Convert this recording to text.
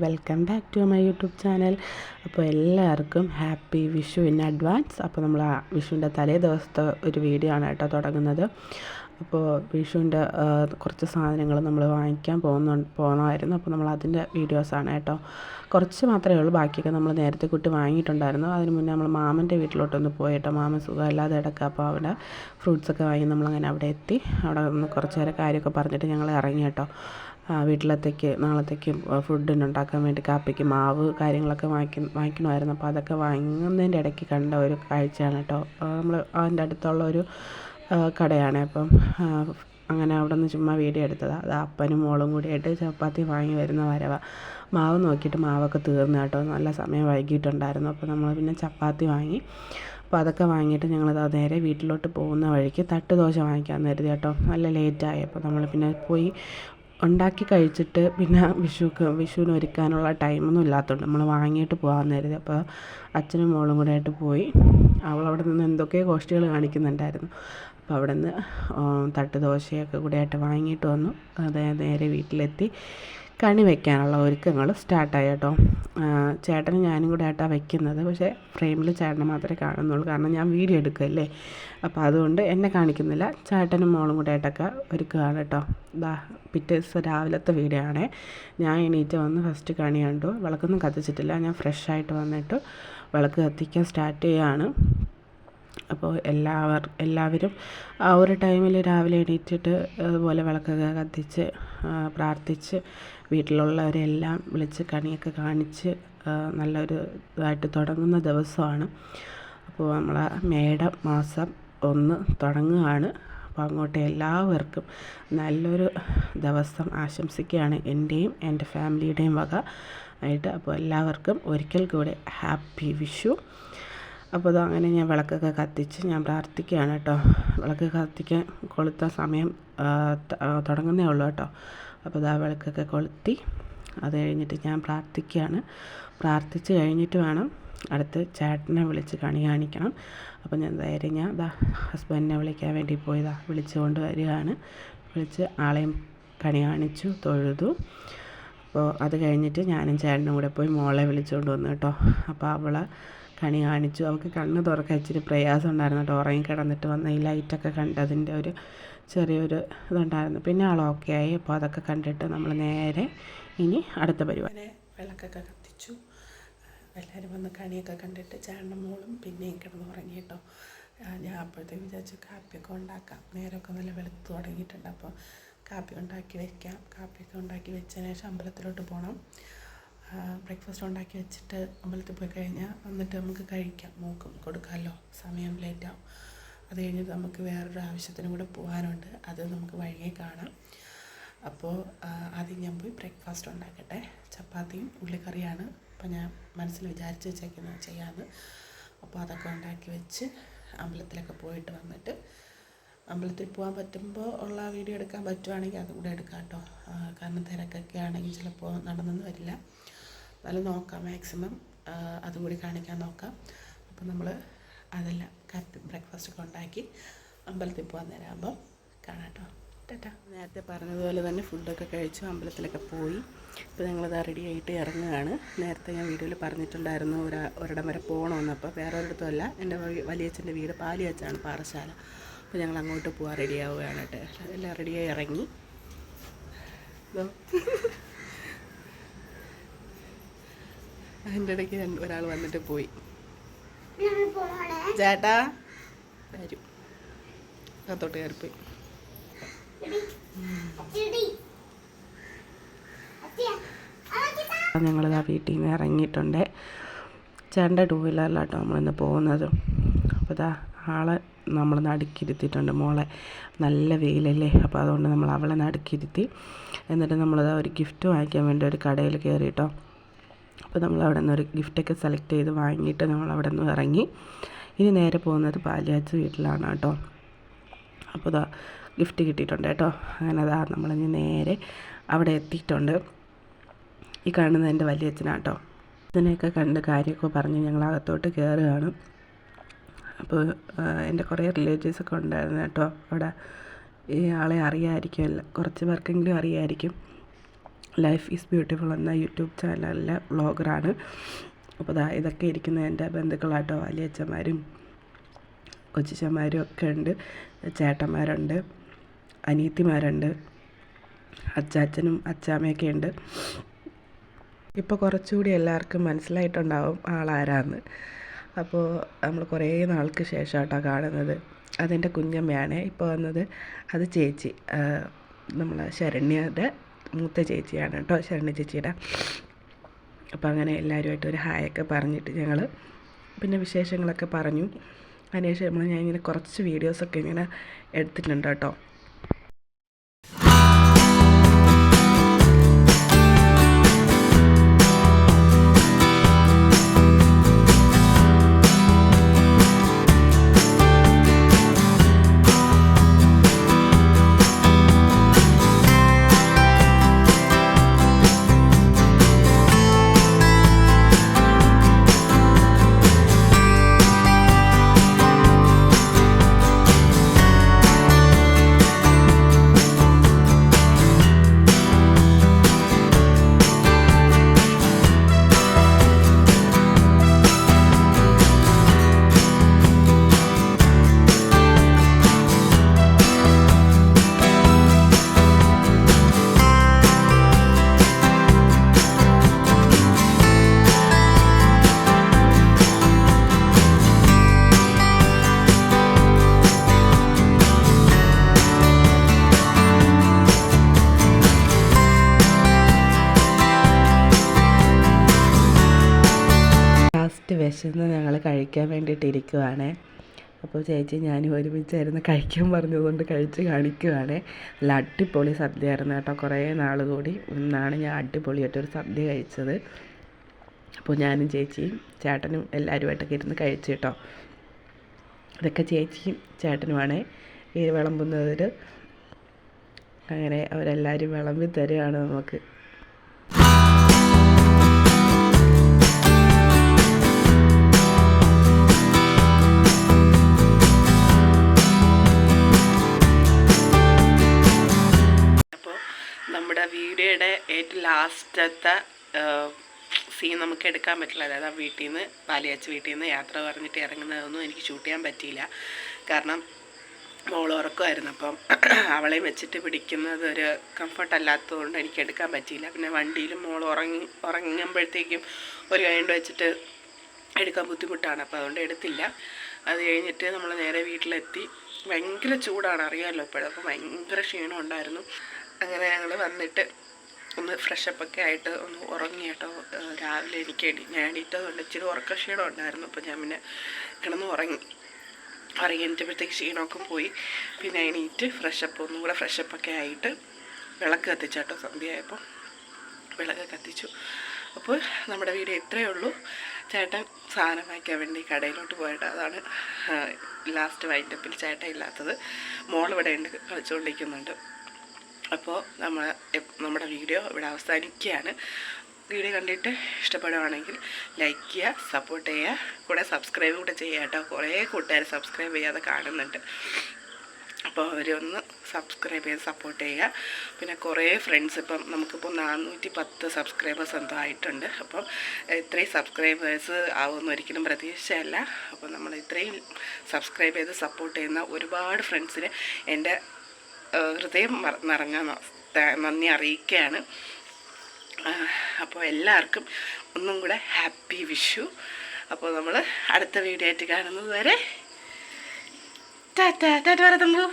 Welcome back to my YouTube channel. അപ്പോൾ എല്ലാവർക്കും happy Vishu in advance. അപ്പോൾ നമ്മൾ ആ വിഷുവിൻ്റെ തലേ ദിവസത്തെ ഒരു വീഡിയോ ആണ് കേട്ടോ തുടങ്ങുന്നത്. അപ്പോൾ വിഷുവിൻ്റെ കുറച്ച് സാധനങ്ങൾ നമ്മൾ വാങ്ങിക്കാൻ പോകണമായിരുന്നു. അപ്പോൾ നമ്മൾ അതിൻ്റെ വീഡിയോസാണ് കേട്ടോ. കുറച്ച് മാത്രമേ ഉള്ളൂ, ബാക്കിയൊക്കെ നമ്മൾ നേരത്തെ കുട്ടി വാങ്ങിയിട്ടുണ്ടായിരുന്നു. അതിന് മുന്നേ നമ്മൾ മാമൻ്റെ വീട്ടിലോട്ടൊന്ന് പോയി കേട്ടോ. മാമൻ സുഖമില്ലാതെ കിടക്കുക. അപ്പോൾ അവിടെ ഫ്രൂട്ട്സൊക്കെ വാങ്ങി നമ്മളങ്ങനെ അവിടെ എത്തി. അവിടെ ഒന്ന് കുറച്ച് നേരം കാര്യമൊക്കെ പറഞ്ഞിട്ട് ഞങ്ങൾ ഇറങ്ങി കേട്ടോ. നാളത്തേക്ക് ഫുഡിനുണ്ടാക്കാൻ വേണ്ടി കാപ്പിക്ക് മാവ് കാര്യങ്ങളൊക്കെ വാങ്ങിക്കണമായിരുന്നു. അപ്പോൾ അതൊക്കെ വാങ്ങുന്നതിൻ്റെ ഇടയ്ക്ക് കണ്ട ഒരു കാഴ്ചയാണ് കേട്ടോ. നമ്മൾ അതിൻ്റെ അടുത്തുള്ള ഒരു കടയാണ്. അപ്പം അങ്ങനെ അവിടെ നിന്ന് ചുമ്മാ വീഡിയോ എടുത്തതാണ്. അത് അപ്പനും മോളും കൂടിയായിട്ട് ചപ്പാത്തി വാങ്ങി വരുന്ന വരവാണ്. മാവ് നോക്കിയിട്ട് മാവൊക്കെ തീർന്നു കേട്ടോ. നല്ല സമയം വൈകിട്ടുണ്ടായിരുന്നു. അപ്പോൾ നമ്മൾ പിന്നെ ചപ്പാത്തി വാങ്ങി. അപ്പോൾ അതൊക്കെ വാങ്ങിയിട്ട് ഞങ്ങൾ നേരെ വീട്ടിലോട്ട് പോകുന്ന വഴിക്ക് തട്ട് ദോശ വാങ്ങിക്കാമെന്ന് കരുതി കേട്ടോ. നല്ല ലേറ്റായി. അപ്പോൾ നമ്മൾ പിന്നെ പോയി ഉണ്ടാക്കി കഴിച്ചിട്ട് പിന്നെ വിഷുവിന് ഒരുക്കാനുള്ള ടൈമൊന്നും ഇല്ലാത്തതുകൊണ്ട് നമ്മൾ വാങ്ങിയിട്ട് പോകാമെന്ന് കരുതി. അപ്പോൾ അച്ഛനും മോളും കൂടെ ആയിട്ട് പോയി. അവളവിടെ നിന്ന് എന്തൊക്കെയോ കോഷ്ടികൾ കാണിക്കുന്നുണ്ടായിരുന്നു. അപ്പോൾ അവിടെ നിന്ന് തട്ട് ദോശയൊക്കെ കൂടെ ആയിട്ട് വാങ്ങിയിട്ട് വന്നു. നേരെ വീട്ടിലെത്തി കണി വയ്ക്കാനുള്ള ഒരുക്കങ്ങൾ സ്റ്റാർട്ടായി കേട്ടോ. ചേട്ടനും ഞാനും കൂടെ ആയിട്ടാണ് വയ്ക്കുന്നത്. പക്ഷേ ഫ്രെയിമിൽ ചേട്ടനെ മാത്രമേ കാണുന്നുള്ളൂ, കാരണം ഞാൻ വീഡിയോ എടുക്കുകയല്ലേ. അപ്പോൾ അതുകൊണ്ട് എന്നെ കാണിക്കുന്നില്ല. ചേട്ടനും മോളും കൂടെ ആയിട്ടൊക്കെ ഒരുക്കുകയാണ് കേട്ടോ. പിറ്റേ ദിവസം രാവിലത്തെ വീഡിയോ ആണേ. ഞാൻ എണീറ്റ് വന്ന് ഫസ്റ്റ് കണി കണ്ടു. വിളക്കൊന്നും കത്തിച്ചിട്ടില്ല. ഞാൻ ഫ്രഷായിട്ട് വന്നിട്ട് വിളക്ക് കത്തിക്കാൻ സ്റ്റാർട്ട് ചെയ്യുകയാണ്. അപ്പോൾ എല്ലാവരും ആ ഒരു ടൈമിൽ രാവിലെ എണീറ്റിട്ട് അതുപോലെ വിളക്കൊക്കെ കത്തിച്ച് പ്രാർത്ഥിച്ച് വീട്ടിലുള്ളവരെല്ലാം വിളിച്ച് കണിയൊക്കെ കാണിച്ച് നല്ലൊരു ഇതായിട്ട് തുടങ്ങുന്ന ദിവസമാണ്. അപ്പോൾ നമ്മൾ മേടം മാസം 1 തുടങ്ങുകയാണ്. അപ്പോൾ അങ്ങോട്ട് എല്ലാവർക്കും നല്ലൊരു ദിവസം ആശംസിക്കുകയാണ് എൻ്റെയും എൻ്റെ ഫാമിലിയുടെയും വക ആയിട്ട്. അപ്പോൾ എല്ലാവർക്കും ഒരിക്കൽ കൂടെ ഹാപ്പി വിഷു. അപ്പോൾ അങ്ങനെ ഞാൻ വിളക്കൊക്കെ കത്തിച്ച് ഞാൻ പ്രാർത്ഥിക്കുകയാണ് കേട്ടോ. വിളക്ക് കത്തിക്കാൻ കൊളുത്ത സമയം തുടങ്ങുന്നേ ഉള്ളൂ കേട്ടോ. അപ്പോൾ വിളക്കൊക്കെ കൊളുത്തി അത് കഴിഞ്ഞിട്ട് ഞാൻ പ്രാർത്ഥിക്കുകയാണ്. പ്രാർത്ഥിച്ച് കഴിഞ്ഞിട്ട് വേണം അടുത്ത് ചേട്ടനെ വിളിച്ച് കണി കാണിക്കണം. അപ്പോൾ ഞാൻ ഹസ്ബൻഡിനെ വിളിക്കാൻ വേണ്ടി വിളിച്ചുകൊണ്ട് വരികയാണ്. വിളിച്ച് ആളെയും കണി കാണിച്ചു, തൊഴുതു. അപ്പോൾ അത് കഴിഞ്ഞിട്ട് ഞാനും ചേട്ടനും കൂടെ പോയി മോളെ വിളിച്ചുകൊണ്ട് വന്നു കേട്ടോ. അപ്പോൾ അവളെ കണി കാണിച്ചു. അവൾക്ക് കണ്ണ് തുറക്കാൻ ഇച്ചിരി പ്രയാസം ഉണ്ടായിരുന്നു കേട്ടോ. ഉറങ്ങി കിടന്നിട്ട് വന്ന ഈ ലൈറ്റൊക്കെ കണ്ടതിൻ്റെ ഒരു ചെറിയൊരു ഇതുണ്ടായിരുന്നു. പിന്നെ ആൾ ഓക്കെ ആയി. അപ്പോൾ അതൊക്കെ കണ്ടിട്ട് നമ്മൾ നേരെ ഇനി അടുത്ത പരിപാടി. വിളക്കൊക്കെ കത്തിച്ചു. എല്ലാവരും വന്ന് കണിയൊക്കെ കണ്ടിട്ട് ചേട്ടൻ്റെ മോളും പിന്നെയും കിടന്ന് ഉറങ്ങി കേട്ടോ. ഞാൻ അപ്പോഴത്തേക്ക് വിചാരിച്ചു കാപ്പിയൊക്കെ ഉണ്ടാക്കാം. നേരമൊക്കെ നല്ല വെളുത്ത് തുടങ്ങിയിട്ടുണ്ട്. അപ്പോൾ കാപ്പി ഉണ്ടാക്കി വയ്ക്കാം. കാപ്പിയൊക്കെ ഉണ്ടാക്കി വെച്ചതിന് ശേഷം അമ്പലത്തിലോട്ട് പോകണം. ബ്രേക്ക്ഫാസ്റ്റ് ഉണ്ടാക്കി വെച്ചിട്ട് അമ്പലത്തിൽ പോയി കഴിഞ്ഞാൽ വന്നിട്ട് നമുക്ക് കഴിക്കാം, മോക്കും കൊടുക്കാമല്ലോ. സമയം ലേറ്റാവും. അത് കഴിഞ്ഞിട്ട് നമുക്ക് വേറൊരു ആവശ്യത്തിനും കൂടെ പോകാനുണ്ട്. അത് നമുക്ക് വഴിയെ കാണാം. അപ്പോൾ ആദ്യം ഞാൻ പോയി ബ്രേക്ക്ഫാസ്റ്റ് ഉണ്ടാക്കട്ടെ. ചപ്പാത്തിയും ഉള്ളിക്കറിയാണ് അപ്പോൾ ഞാൻ മനസ്സിൽ വിചാരിച്ച് വെച്ചേക്കുന്നത് ചെയ്യാമെന്ന്. അപ്പോൾ അതൊക്കെ ഉണ്ടാക്കി വെച്ച് അമ്പലത്തിലൊക്കെ പോയിട്ട് വന്നിട്ട് അമ്പലത്തിൽ പോകാൻ പറ്റുമ്പോൾ ഉള്ള വീഡിയോ എടുക്കാൻ പറ്റുവാണെങ്കിൽ അതും കൂടെ എടുക്കാം കേട്ടോ. കാരണം തിരക്കൊക്കെ ആണെങ്കിൽ ചിലപ്പോൾ നടന്നെന്ന് വരില്ല. എന്നാലും നോക്കാം, മാക്സിമം അതും കൂടി കാണിക്കാൻ നോക്കാം. അപ്പോൾ നമ്മൾ അതെല്ലാം ബ്രേക്ക്ഫാസ്റ്റൊക്കെ ഉണ്ടാക്കി അമ്പലത്തിൽ പോകാൻ നേരമാകുമ്പോൾ കാണാം കേട്ടോ. ടാറ്റാ. നേരത്തെ പറഞ്ഞതുപോലെ തന്നെ ഫുഡൊക്കെ കഴിച്ചു അമ്പലത്തിലൊക്കെ പോയി. ഇപ്പോൾ ഞങ്ങളത് റെഡി ആയിട്ട് ഇറങ്ങുകയാണ്. നേരത്തെ ഞാൻ വീഡിയോയിൽ പറഞ്ഞിട്ടുണ്ടായിരുന്നു ഒരിടം വരെ പോകണമെന്ന്. അപ്പോൾ വേറെ ഒരിടത്തുമല്ല, എൻ്റെ വലിയച്ഛൻ്റെ വീട് പാലിയച്ചാണ്, പാറശാല. അപ്പോൾ ഞങ്ങൾ അങ്ങോട്ട് പോകാൻ റെഡിയാവുകയാണ് കേട്ടോ. എല്ലാം റെഡിയായി ഇറങ്ങി. അതിൻ്റെ ഇടയ്ക്ക് ഒരാൾ വന്നിട്ട് പോയി. ചേട്ടാ വരും. അകത്തോട്ട് കയറിപ്പോയി. ഞങ്ങളിതാ വീട്ടിൽ നിന്ന് ഇറങ്ങിയിട്ടുണ്ട്. ചേട്ടൻ്റെ 2 വീലറിലാട്ടോ നമ്മളിന്ന് പോകുന്നത്. അപ്പോൾ ആളെ നമ്മൾ നടുക്കിരുത്തിയിട്ടുണ്ട്. മോളെ നല്ല വെയിലല്ലേ, അപ്പോൾ അതുകൊണ്ട് നമ്മൾ അവളെ നടുക്കിരുത്തി. എന്നിട്ട് നമ്മളിതാ ഒരു ഗിഫ്റ്റ് വാങ്ങിക്കാൻ വേണ്ടി ഒരു കടയിൽ കയറിയിട്ടോ. അപ്പോൾ നമ്മൾ അവിടെ നിന്ന് ഒരു ഗിഫ്റ്റൊക്കെ സെലക്ട് ചെയ്ത് വാങ്ങിയിട്ട് നമ്മൾ അവിടെ നിന്ന് ഇറങ്ങി. ഇനി നേരെ പോകുന്നത് പാലിയാച്ച് വീട്ടിലാണ് കേട്ടോ. അപ്പോൾ ഗിഫ്റ്റ് കിട്ടിയിട്ടുണ്ട് കേട്ടോ. അങ്ങനെ നമ്മളിനി നേരെ അവിടെ എത്തിയിട്ടുണ്ട്. ഈ കാണുന്നത് എൻ്റെ വലിയച്ഛനാട്ടോ. ഇതിനെയൊക്കെ കണ്ട് കാര്യമൊക്കെ പറഞ്ഞ് ഞങ്ങൾ അകത്തോട്ട് കയറുകയാണ്. അപ്പോൾ എൻ്റെ കുറേ റിലേറ്റീവ്സൊക്കെ ഉണ്ടായിരുന്നു കേട്ടോ അവിടെ. ഈ ആളെ അറിയാമായിരിക്കുമല്ലോ, കുറച്ച് പേർക്കെങ്കിലും അറിയാമായിരിക്കും. ലൈഫ് ഈസ് ബ്യൂട്ടിഫുൾ എന്ന യൂട്യൂബ് ചാനലിലെ വ്ളോഗറാണ്. അപ്പോൾ ഇതൊക്കെ ഇരിക്കുന്ന എൻ്റെ ബന്ധുക്കളാട്ടോ. വലിയച്ഛന്മാരും കൊച്ചന്മാരും ഒക്കെ ഉണ്ട്, ചേട്ടന്മാരുണ്ട്, അനിയത്തിമാരുണ്ട്, അച്ചാച്ചനും അച്ചാമ്മയൊക്കെ ഉണ്ട്. ഇപ്പോൾ കുറച്ചുകൂടി എല്ലാവർക്കും മനസ്സിലായിട്ടുണ്ടാവും ആളാരാന്ന്. അപ്പോൾ നമ്മൾ കുറേ നാൾക്ക് ശേഷമാട്ടോ കാണുന്നത്. അതെൻ്റെ കുഞ്ഞമ്മയാണ് ഇപ്പോൾ വന്നത്. അത് ചേച്ചി, നമ്മളെ ശരണ്യയുടെ മൂത്ത ചേച്ചിയാണ് കേട്ടോ, ശരണ്യ ചേച്ചിയുടെ. അപ്പോൾ അങ്ങനെ എല്ലാവരുമായിട്ട് ഒരു ഹായൊക്കെ പറഞ്ഞിട്ട് ഞങ്ങൾ പിന്നെ വിശേഷങ്ങളൊക്കെ പറഞ്ഞു. അതിനുശേഷം ഞാനിങ്ങനെ കുറച്ച് വീഡിയോസൊക്കെ ഇങ്ങനെ എടുത്തിട്ടുണ്ട് കേട്ടോ. വിശന്ന് ഞങ്ങൾ കഴിക്കാൻ വേണ്ടിയിട്ട് ഇരിക്കുവാണ്. അപ്പോൾ ചേച്ചി ഞാനും ഒരുമിച്ചായിരുന്നു കഴിക്കാൻ പറഞ്ഞതുകൊണ്ട് കഴിച്ച് കാണിക്കുവാണ്. നല്ല അടിപൊളി സദ്യ ആയിരുന്നു കേട്ടോ. കുറേ നാൾ കൂടി ഇന്നാണ് ഞാൻ അടിപൊളിയായിട്ടൊരു സദ്യ കഴിച്ചത്. അപ്പോൾ ഞാനും ചേച്ചിയും ചേട്ടനും എല്ലാവരുമായിട്ടൊക്കെ ഇരുന്ന് കഴിച്ചു കേട്ടോ. ഇതൊക്കെ ചേച്ചിയും ചേട്ടനുമാണ് ഈ വിളമ്പുന്നവർ. അങ്ങനെ അവരെല്ലാവരും വിളമ്പി തരുകയാണ് നമുക്ക്. നമ്മുടെ വീഡിയോയുടെ ഏറ്റവും ലാസ്റ്റത്തെ സീൻ നമുക്ക് എടുക്കാൻ പറ്റില്ല. അതായത് ആ വീട്ടിൽ നിന്ന് പാലിയച്ച് വീട്ടിൽ നിന്ന് യാത്ര പറഞ്ഞിട്ട് ഇറങ്ങുന്നതൊന്നും എനിക്ക് ഷൂട്ട് ചെയ്യാൻ പറ്റിയില്ല. കാരണം മോൾ ഉറക്കമായിരുന്നു. അപ്പം അവളെയും വെച്ചിട്ട് പിടിക്കുന്നത് ഒരു കംഫർട്ട് അല്ലാത്തതുകൊണ്ട് എനിക്ക് എടുക്കാൻ പറ്റിയില്ല. പിന്നെ വണ്ടിയിലും മോൾ ഉറങ്ങുമ്പോഴത്തേക്കും ഒരു കൈണ്ട് വെച്ചിട്ട് എടുക്കാൻ ബുദ്ധിമുട്ടാണ്. അപ്പോൾ അതുകൊണ്ട് എടുത്തില്ല. അത് കഴിഞ്ഞിട്ട് നമ്മൾ നേരെ വീട്ടിലെത്തി. ഭയങ്കര ചൂടാണ്, അറിയാമല്ലോ ഇപ്പോഴും. അപ്പോൾ ഭയങ്കര ക്ഷീണം ഉണ്ടായിരുന്നു. അങ്ങനെ ഞങ്ങൾ വന്നിട്ട് ഒന്ന് ഫ്രഷപ്പൊക്കെ ആയിട്ട് ഒന്ന് ഉറങ്ങി കേട്ടോ. രാവിലെ എനിക്ക് ഞാൻ എണീറ്റതുകൊണ്ട് ഇച്ചിരി ഉറക്ക ക്ഷീണം ഉണ്ടായിരുന്നു. അപ്പോൾ ഞാൻ പിന്നെ കിടന്ന് ഉറങ്ങിയപ്പോഴത്തേക്ക് ക്ഷീണമൊക്കെ പോയി. പിന്നെ എണീറ്റ് ഒന്നും കൂടെ ഫ്രഷപ്പൊക്കെ ആയിട്ട് വിളക്ക് കത്തിച്ചാട്ടോ. സന്ധ്യയായപ്പോൾ വിളക്ക് കത്തിച്ചു. അപ്പോൾ നമ്മുടെ വീഡിയോ ഇത്രയേ ഉള്ളൂ. ചേട്ടൻ സാധനം വാങ്ങിക്കാൻ വേണ്ടി കടയിലോട്ട് പോയിട്ട് അതാണ് ലാസ്റ്റ് വൈൻഡപ്പിൽ ചേട്ടൻ ഇല്ലാത്തത്. മോളിവിടെ ഉണ്ട്, കളിച്ചുകൊണ്ടിരിക്കുന്നുണ്ട്. അപ്പോൾ നമ്മുടെ വീഡിയോ ഇവിടെ അവസാനിക്കുകയാണ്. വീഡിയോ കണ്ടിട്ട് ഇഷ്ടപ്പെടുകയാണെങ്കിൽ ലൈക്ക് ചെയ്യുക, സപ്പോർട്ട് ചെയ്യുക, കൂടെ സബ്സ്ക്രൈബ് കൂടെ ചെയ്യുക കേട്ടോ. കുറേ കൂട്ടുകാർ സബ്സ്ക്രൈബ് ചെയ്യാതെ കാണുന്നുണ്ട്. അപ്പോൾ അവരൊന്ന് സബ്സ്ക്രൈബ് ചെയ്ത് സപ്പോർട്ട് ചെയ്യുക. പിന്നെ കുറേ ഫ്രണ്ട്സ് ഇപ്പം നമുക്കിപ്പോൾ 410 സബ്സ്ക്രൈബേഴ്സ് എന്തോ ആയിട്ടുണ്ട്. അപ്പം ഇത്രയും സബ്സ്ക്രൈബേഴ്സ് ആവുമെന്ന് ഒരിക്കലും പ്രതീക്ഷയല്ല. അപ്പോൾ നമ്മൾ ഇത്രയും സബ്സ്ക്രൈബ് ചെയ്ത് സപ്പോർട്ട് ചെയ്യുന്ന ഒരുപാട് ഫ്രണ്ട്സിന് എൻ്റെ ഹൃദയം നിറഞ്ഞ നന്ദി അറിയിക്കുകയാണ്. അപ്പോൾ എല്ലാവർക്കും ഒന്നും കൂടെ ഹാപ്പി വിഷു. അപ്പോൾ നമ്മൾ അടുത്ത വീഡിയോ ആയിട്ട് കാണുന്നത് വരെ ടാറ്റ ടാറ്റ പറ തമ്പു.